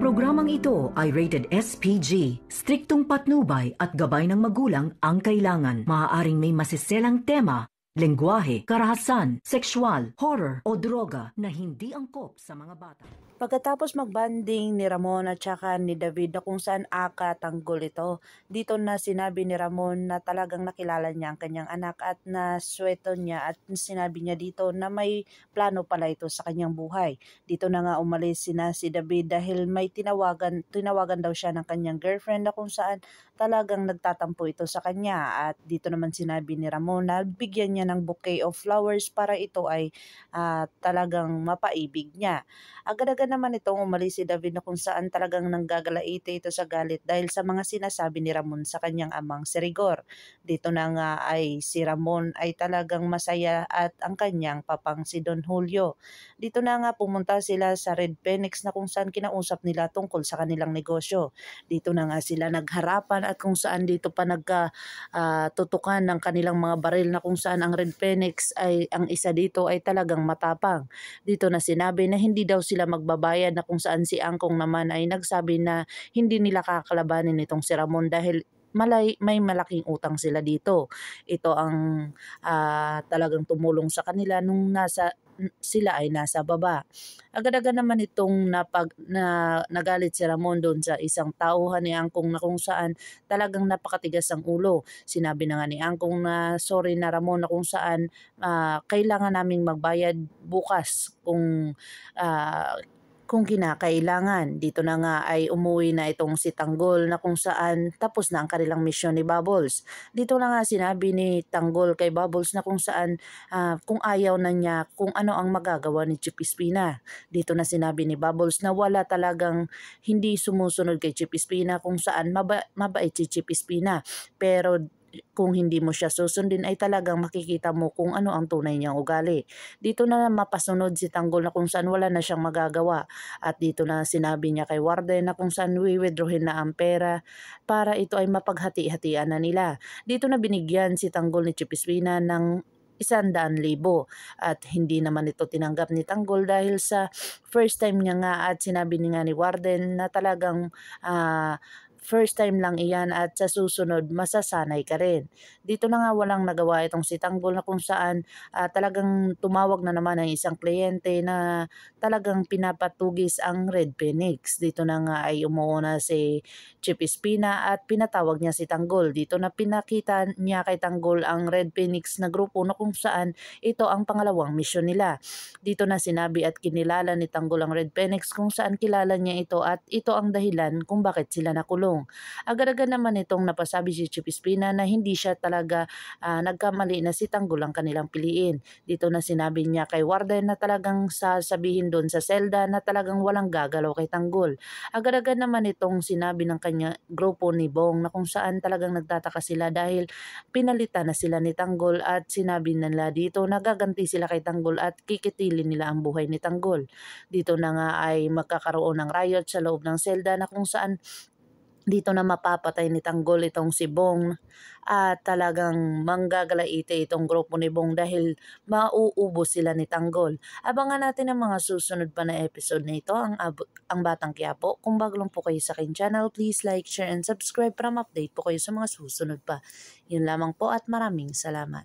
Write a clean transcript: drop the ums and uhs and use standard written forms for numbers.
Programang ito ay rated SPG. Striktong patnubay at gabay ng magulang ang kailangan. Maaaring may masiselang tema, lengguwahe, karahasan, sexual, horror o droga na hindi angkop sa mga bata. Pagkatapos magbanding ni Ramon at saka ni David na kung saan tanggol ito, dito na sinabi ni Ramon na talagang nakilala niya ang kanyang anak at nasweto niya at sinabi niya dito na may plano pala ito sa kanyang buhay. Dito na nga umalis si David dahil may tinawagan daw siya ng kanyang girlfriend na kung saan talagang nagtatampo ito sa kanya at dito naman sinabi ni Ramon na bigyan niya ng bouquet of flowers para ito ay talagang mapaibig niya. Agad-agad naman itong umalis si David na kung saan talagang nanggagalaite ito sa galit dahil sa mga sinasabi ni Ramon sa kanyang amang si Rigor. Dito na nga ay si Ramon ay talagang masaya at ang kanyang papang si Don Julio. Dito na nga pumunta sila sa Red Phoenix na kung saan kinausap nila tungkol sa kanilang negosyo. Dito na nga sila nagharapan at kung saan dito pa tutukan ng kanilang mga baril na kung saan ang Red Phoenix ay ang isa dito ay talagang matapang. Dito na sinabi na hindi daw sila magbabayad na kung saan si Angkong naman ay nagsabi na hindi nila kakalabanin itong si Ramon dahil may malaking utang sila dito. Ito ang talagang tumulong sa kanila nung sila ay nasa baba. Agad-agad naman itong nagalit si Ramon doon sa isang tauhan ni Angkong na kung saan talagang napakatigas ang ulo. Sinabi na nga ni Angkong na sorry na Ramon na kung saan kailangan naming magbayad bukas kung kinakailangan. Dito na nga ay umuwi na itong si Tanggol na kung saan tapos na ang kanilang misyon ni Bubbles. Dito na nga sinabi ni Tanggol kay Bubbles na kung saan kung ayaw na niya kung ano ang magagawa ni Chip Espina. Dito na sinabi ni Bubbles na wala talagang hindi sumusunod kay Chip Espina kung saan mabait si Chip Espina. Pero kung hindi mo siya susundin ay talagang makikita mo kung ano ang tunay niyang ugali. Dito na mapasunod si Tanggol na kung saan wala na siyang magagawa. At dito na sinabi niya kay Warden na kung saan withdrawin na ang pera para ito ay mapaghati-hatian na nila. Dito na binigyan si Tanggol ni Chip Espina ng 100,000 at hindi naman ito tinanggap ni Tanggol dahil sa first time niya nga at sinabi niya ni Warden na talagang first time lang iyan at sa susunod masasanay ka rin. Dito na nga walang nagawa itong si Tanggol na kung saan talagang tumawag na naman ang isang kliyente na talagang pinapatugis ang Red Phoenix. Dito na nga ay umuuna si Chip Espina at pinatawag niya si Tanggol. Dito na pinakita niya kay Tanggol ang Red Phoenix na grupo na kung saan ito ang pangalawang misyon nila. Dito na sinabi at kinilala ni Tanggol ang Red Phoenix kung saan kilala niya ito at ito ang dahilan kung bakit sila nakulong. Agad-agad naman itong napasabi si Chip Espina na hindi siya talaga nagkamali na si Tanggol ang kanilang piliin. Dito na sinabi niya kay Warden na talagang sasabihin doon sa selda na talagang walang gagalaw kay Tanggol. Agad-agad naman itong sinabi ng kanya grupo ni Bong na kung saan talagang nagtataka sila dahil pinalitan na sila ni Tanggol at sinabi nila dito na gaganti sila kay Tanggol at kikitilin nila ang buhay ni Tanggol. Dito na nga ay magkakaroon ng riot sa loob ng selda na kung saan dito na mapapatay ni Tanggol itong si Bong at talagang manggagalaite itong grupo ni Bong dahil mauubos sila ni Tanggol. Abangan natin ang mga susunod pa na episode na ito, ang Batang Quiapo. Kung bago lang po kayo sa aking channel, please like, share, and subscribe para ma-update po kayo sa mga susunod pa. Yun lamang po at maraming salamat.